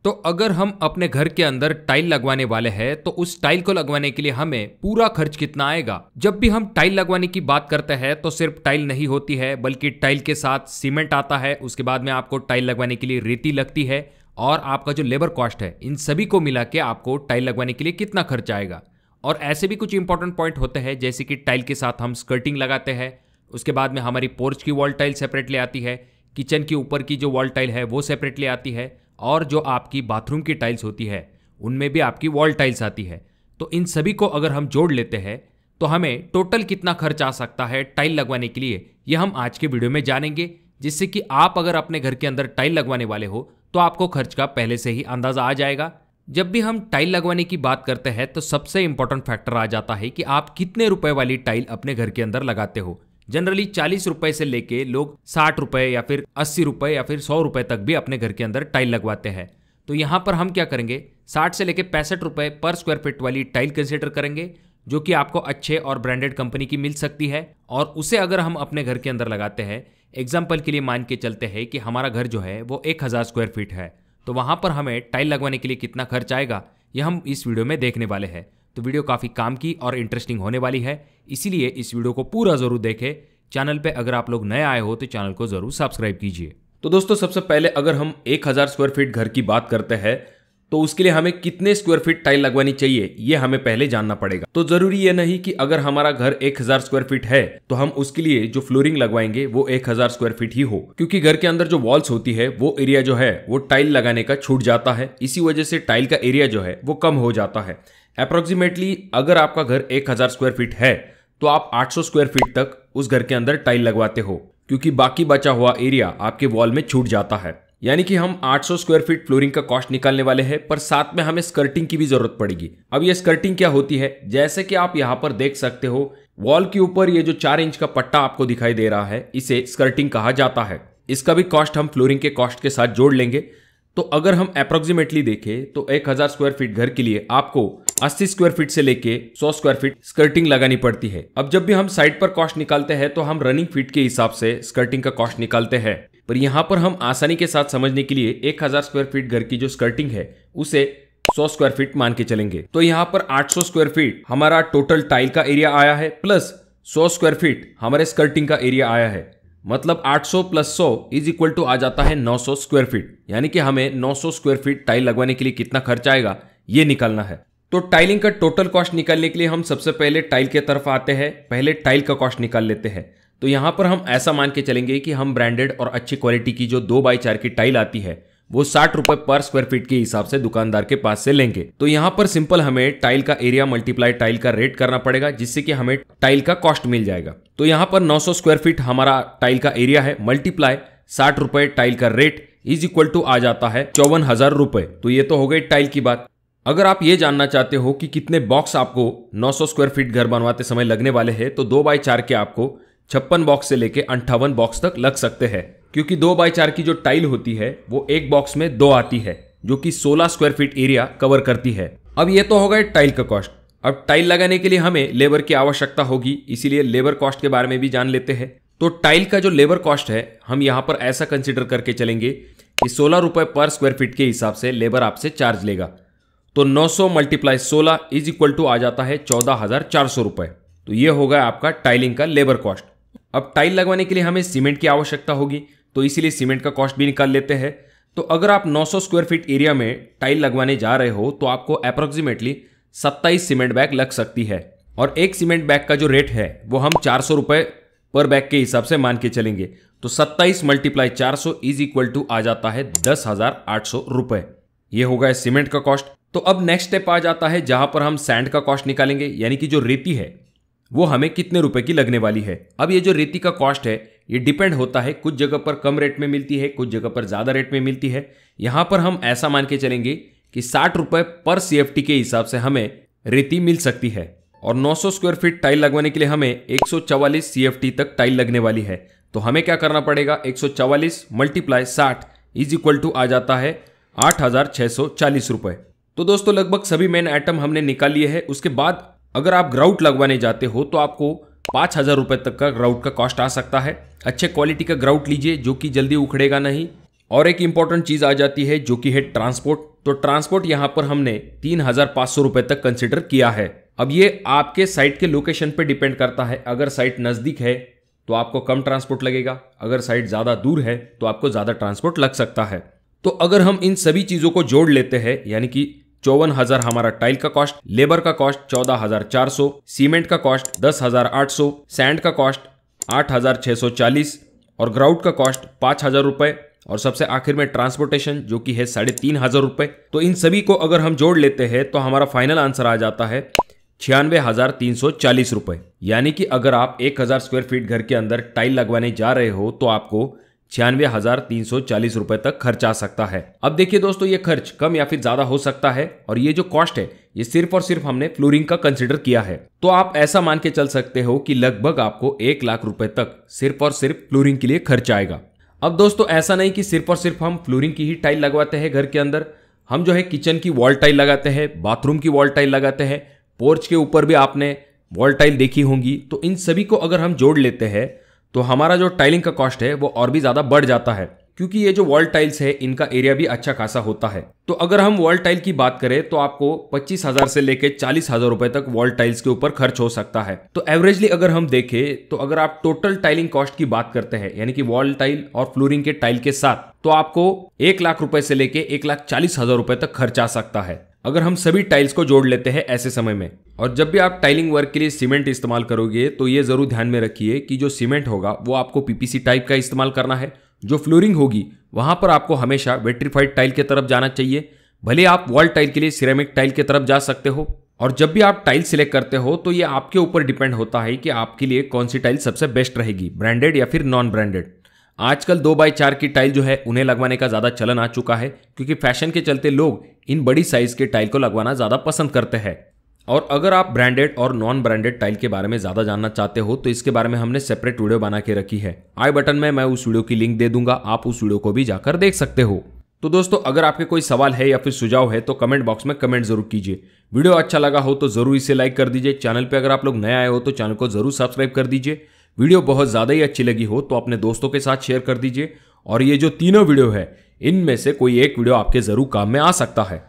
तो अगर हम अपने घर के अंदर टाइल लगवाने वाले हैं तो उस टाइल को लगवाने के लिए हमें पूरा खर्च कितना आएगा। जब भी हम टाइल लगवाने की बात करते हैं तो सिर्फ टाइल नहीं होती है, बल्कि टाइल के साथ सीमेंट आता है, उसके बाद में आपको टाइल लगवाने के लिए रेती लगती है और आपका जो लेबर कॉस्ट है, इन सभी को मिला के आपको टाइल लगवाने के लिए कितना खर्च आएगा। और ऐसे भी कुछ इंपॉर्टेंट पॉइंट होते हैं, जैसे कि टाइल के साथ हम स्कर्टिंग लगाते हैं, उसके बाद में हमारी पोर्च की वॉल टाइल सेपरेटली आती है, किचन के ऊपर की जो वॉल टाइल है वो सेपरेटली आती है, और जो आपकी बाथरूम की टाइल्स होती है उनमें भी आपकी वॉल टाइल्स आती है। तो इन सभी को अगर हम जोड़ लेते हैं तो हमें टोटल कितना खर्च आ सकता है टाइल लगवाने के लिए, यह हम आज के वीडियो में जानेंगे, जिससे कि आप अगर अपने घर के अंदर टाइल लगवाने वाले हो तो आपको खर्च का पहले से ही अंदाजा आ जाएगा। जब भी हम टाइल लगवाने की बात करते हैं तो सबसे इंपॉर्टेंट फैक्टर आ जाता है कि आप कितने रुपए वाली टाइल अपने घर के अंदर लगाते हो। जनरली 40 रुपए से लेके लोग 60 रुपए या फिर 80 रुपए या फिर 100 रुपए तक भी अपने घर के अंदर टाइल लगवाते हैं। तो यहाँ पर हम क्या करेंगे, 60 से लेके 65 रुपए पर स्क्वायर फीट वाली टाइल कंसीडर करेंगे, जो कि आपको अच्छे और ब्रांडेड कंपनी की मिल सकती है। और उसे अगर हम अपने घर के अंदर लगाते हैं, एग्जाम्पल के लिए मान के चलते हैं कि हमारा घर जो है वो 1000 स्क्वायर फीट है, तो वहाँ पर हमें टाइल लगवाने के लिए कितना खर्च आएगा यह हम इस वीडियो में देखने वाले हैं। तो वीडियो काफ़ी काम की और इंटरेस्टिंग होने वाली है, इसीलिए इस वीडियो को पूरा ज़रूर देखें। चैनल पे अगर आप लोग नए आए हो तो चैनल को ज़रूर सब्सक्राइब कीजिए। तो दोस्तों, सबसे पहले अगर हम 1000 स्क्वायर फीट घर की बात करते हैं तो उसके लिए हमें कितने स्क्वायर फीट टाइल लगवानी चाहिए ये हमें पहले जानना पड़ेगा। तो जरूरी ये नहीं कि अगर हमारा घर 1000 स्क्वायर फीट है तो हम उसके लिए जो फ्लोरिंग लगवाएंगे वो 1000 स्क्वायर फीट ही हो, क्योंकि घर के अंदर जो वॉल्स होती है वो एरिया जो है वो टाइल लगाने का छूट जाता है। इसी वजह से टाइल का एरिया जो है वो कम हो जाता है। अप्रोक्सीमेटली अगर आपका घर 1000 स्क्वायर फीट है तो आप 800 स्क्वायर फीट तक उस घर के अंदर टाइल लगवाते हो, क्योंकि बाकी बचा हुआ एरिया आपके वॉल में छूट जाता है। यानी कि हम 800 स्क्वायर फीट फ्लोरिंग का कॉस्ट निकालने वाले हैं, पर साथ में हमें स्कर्टिंग की भी जरूरत पड़ेगी। अब ये स्कर्टिंग क्या होती है, जैसे कि आप यहाँ पर देख सकते हो, वॉल के ऊपर ये जो 4 इंच का पट्टा आपको दिखाई दे रहा है, इसे स्कर्टिंग कहा जाता है। इसका भी कॉस्ट हम फ्लोरिंग के कॉस्ट के साथ जोड़ लेंगे। तो अगर हम अप्रोक्सीमेटली देखें तो 1000 स्क्वायर फीट घर के लिए आपको 80 स्क्वायर फीट से लेके 100 स्क्वायर फीट स्कर्टिंग लगानी पड़ती है। अब जब भी हम साइड पर कॉस्ट निकालते हैं तो हम रनिंग फीट के हिसाब से स्कर्टिंग का कॉस्ट निकालते हैं, पर यहाँ पर हम आसानी के साथ समझने के लिए 1000 स्क्वायर फीट घर की जो स्कर्टिंग है उसे 100 स्क्वायर फीट मान के चलेंगे। तो यहाँ पर 800 स्क्वायर फीट हमारा टोटल टाइल का एरिया आया है, प्लस 100 स्क्वायर फीट हमारे स्कर्टिंग का एरिया आया है। मतलब 800 प्लस 100 इज इक्वल टू आ जाता है 900 स्क्वायर फीट। यानी कि हमें 900 स्क्वायर फीट टाइल लगवाने के लिए कितना खर्च आएगा ये निकालना है। तो टाइलिंग का टोटल कॉस्ट निकालने के लिए हम सबसे पहले टाइल के तरफ आते हैं, पहले टाइल का कॉस्ट निकाल लेते हैं। तो यहां पर हम ऐसा मान के चलेंगे कि हम ब्रांडेड और अच्छी क्वालिटी की जो 2x4 की टाइल आती है वो 60 रुपए पर स्क्वायर फीट के हिसाब से दुकानदार के पास से लेंगे। तो यहां पर सिंपल हमें टाइल का एरिया मल्टीप्लाई टाइल का रेट करना पड़ेगा, जिससे कि हमें टाइल का कॉस्ट मिल जाएगा। तो यहां पर 900 स्क्वायर फीट हमारा टाइल का एरिया है, मल्टीप्लाई 60 रुपए टाइल का रेट इज इक्वल टू आ जाता है 54,000 रुपए। तो ये तो हो गई टाइल की बात। अगर आप ये जानना चाहते हो कि कितने बॉक्स आपको 900 स्क्वायर फीट घर बनवाते समय लगने वाले हैं, तो 2x4 के आपको 56 बॉक्स से लेके 58 बॉक्स तक लग सकते हैं, क्योंकि 2x4 की जो टाइल होती है वो एक बॉक्स में 2 आती है, जो कि 16 स्क्वायर फीट एरिया कवर करती है। अब ये तो हो गया टाइल का कॉस्ट। अब टाइल लगाने के लिए हमें लेबर की आवश्यकता होगी, इसीलिए लेबर कॉस्ट के बारे में भी जान लेते हैं। तो टाइल का जो लेबर कॉस्ट है हम यहाँ पर ऐसा कंसिडर करके चलेंगे कि 16 रुपए पर स्क्वायर फीट के हिसाब से लेबर आपसे चार्ज लेगा। तो 900 मल्टीप्लाई 16 इज इक्वल टू आ जाता है 14,400 रुपए। तो ये होगा आपका टाइलिंग का लेबर कॉस्ट। अब टाइल लगवाने के लिए हमें सीमेंट की आवश्यकता होगी, तो इसीलिए सीमेंट का कॉस्ट भी निकाल लेते हैं। तो अगर आप 900 स्क्वायर फीट एरिया में टाइल लगवाने जा रहे हो तो आपको अप्रोक्सीमेटली 27 सीमेंट बैग लग सकती है, और एक सीमेंट बैग का जो रेट है वो हम 400 रुपए पर बैग के हिसाब से मान के चलेंगे। तो 27 मल्टीप्लाई 400 इज इक्वल टू आ जाता है 10,800 रुपए। ये होगा सीमेंट का कॉस्ट। तो अब नेक्स्ट स्टेप आ जाता है जहां पर हम सैंड का कॉस्ट निकालेंगे, यानी कि जो रेती है वो हमें कितने रुपए की लगने वाली है। अब ये जो रेती का कॉस्ट है ये डिपेंड होता है, कुछ जगह पर कम रेट में मिलती है, कुछ जगह पर ज्यादा रेट में मिलती है। यहां पर हम ऐसा मान के चलेंगे कि 60 रुपए पर CFT के हिसाब से हमें रेती मिल सकती है, और 900 स्क्वायर फीट टाइल लगवाने के लिए हमें 144 CFT तक टाइल लगने वाली है। तो हमें क्या करना पड़ेगा, 144 मल्टीप्लाई 60 इज इक्वल टू आ जाता है 8,640 रुपए। तो दोस्तों लगभग सभी मेन आइटम हमने निकाल लिए हैं। उसके बाद अगर आप ग्राउट लगवाने जाते हो तो आपको 5,000 रुपए तक का ग्राउट का कॉस्ट आ सकता है। अच्छे क्वालिटी का ग्राउट लीजिए जो कि जल्दी उखड़ेगा नहीं, और एक इंपॉर्टेंट चीज आ जाती है जो कि है ट्रांसपोर्ट। तो ट्रांसपोर्ट यहाँ पर हमने 3,500 रुपए तक कंसिडर किया है। अब ये आपके साइट के लोकेशन पे डिपेंड करता है। अगर साइट नजदीक है तो आपको कम ट्रांसपोर्ट लगेगा, अगर साइट ज्यादा दूर है तो आपको ज्यादा ट्रांसपोर्ट लग सकता है। तो अगर हम इन सभी चीजों को जोड़ लेते हैं, यानी कि 54,000 हमारा टाइल का कॉस्ट, लेबर का कॉस्ट 14,400, सीमेंट का कॉस्ट 10,800, सैंड का कॉस्ट 8,640 और ग्राउट का कॉस्ट 5,000 रुपए और सबसे आखिर में ट्रांसपोर्टेशन जो कि है 3,500 रुपए। तो इन सभी को अगर हम जोड़ लेते हैं तो हमारा फाइनल आंसर आ जाता है 96,340 रुपए। यानी कि अगर आप 1,000 स्क्वायर फीट घर के अंदर टाइल लगवाने जा रहे हो तो आपको 96,340 रुपए तक खर्च आ सकता है। अब देखिए दोस्तों, ये खर्च कम या फिर ज्यादा हो सकता है और ये जो कॉस्ट है ये सिर्फ और सिर्फ हमने फ्लोरिंग का कंसिडर किया है। तो आप ऐसा मान के चल सकते हो कि लगभग आपको 1 लाख रुपए तक सिर्फ और सिर्फ फ्लोरिंग के लिए खर्च आएगा। अब दोस्तों ऐसा नहीं कि सिर्फ और सिर्फ हम फ्लोरिंग की ही टाइल लगवाते हैं घर के अंदर, हम जो है किचन की वॉल टाइल लगाते हैं, बाथरूम की वॉल टाइल लगाते हैं, पोर्च के ऊपर भी आपने वॉल टाइल देखी होंगी। तो इन सभी को अगर हम जोड़ लेते हैं तो हमारा जो टाइलिंग का कॉस्ट है वो और भी ज्यादा बढ़ जाता है, क्योंकि ये जो वॉल टाइल्स है इनका एरिया भी अच्छा खासा होता है। तो अगर हम वॉल टाइल की बात करें तो आपको 25,000 से लेके 40,000 रुपए तक वॉल टाइल्स के ऊपर खर्च हो सकता है। तो एवरेजली अगर हम देखें तो अगर आप टोटल टाइलिंग कॉस्ट की बात करते हैं, यानी कि वॉल टाइल और फ्लोरिंग के टाइल के साथ, तो आपको 1 लाख रुपए से लेके 1,40,000 रुपए तक खर्च आ सकता है अगर हम सभी टाइल्स को जोड़ लेते हैं ऐसे समय में। और जब भी आप टाइलिंग वर्क के लिए सीमेंट इस्तेमाल करोगे तो ये जरूर ध्यान में रखिए कि जो सीमेंट होगा वो आपको पीपीसी टाइप का इस्तेमाल करना है। जो फ्लोरिंग होगी वहां पर आपको हमेशा वेट्रीफाइड टाइल की तरफ जाना चाहिए। भले आप वॉल टाइल के लिए सिरेमिक टाइल की तरफ जा सकते हो। और जब भी आप टाइल सिलेक्ट करते हो तो ये आपके ऊपर डिपेंड होता है कि आपके लिए कौन सी टाइल सबसे बेस्ट रहेगी, ब्रांडेड या फिर नॉन ब्रांडेड। आजकल 2x4 की टाइल जो है उन्हें लगवाने का ज्यादा चलन आ चुका है, क्योंकि फैशन के चलते लोग इन बड़ी साइज के टाइल को लगवाना ज्यादा पसंद करते हैं। और अगर आप ब्रांडेड और नॉन ब्रांडेड टाइल के बारे में ज्यादा जानना चाहते हो तो इसके बारे में हमने सेपरेट वीडियो बना के रखी है। आई बटन में मैं उस वीडियो की लिंक दे दूंगा, आप उस वीडियो को भी जाकर देख सकते हो। तो दोस्तों अगर आपके कोई सवाल है या फिर सुझाव है तो कमेंट बॉक्स में कमेंट जरूर कीजिए। वीडियो अच्छा लगा हो तो जरूर इसे लाइक कर दीजिए। चैनल पे अगर आप लोग नए आए हो तो चैनल को जरूर सब्सक्राइब कर दीजिए। वीडियो बहुत ज्यादा ही अच्छी लगी हो तो अपने दोस्तों के साथ शेयर कर दीजिए। और ये जो तीनों वीडियो है इनमें से कोई एक वीडियो आपके जरूर काम में आ सकता है।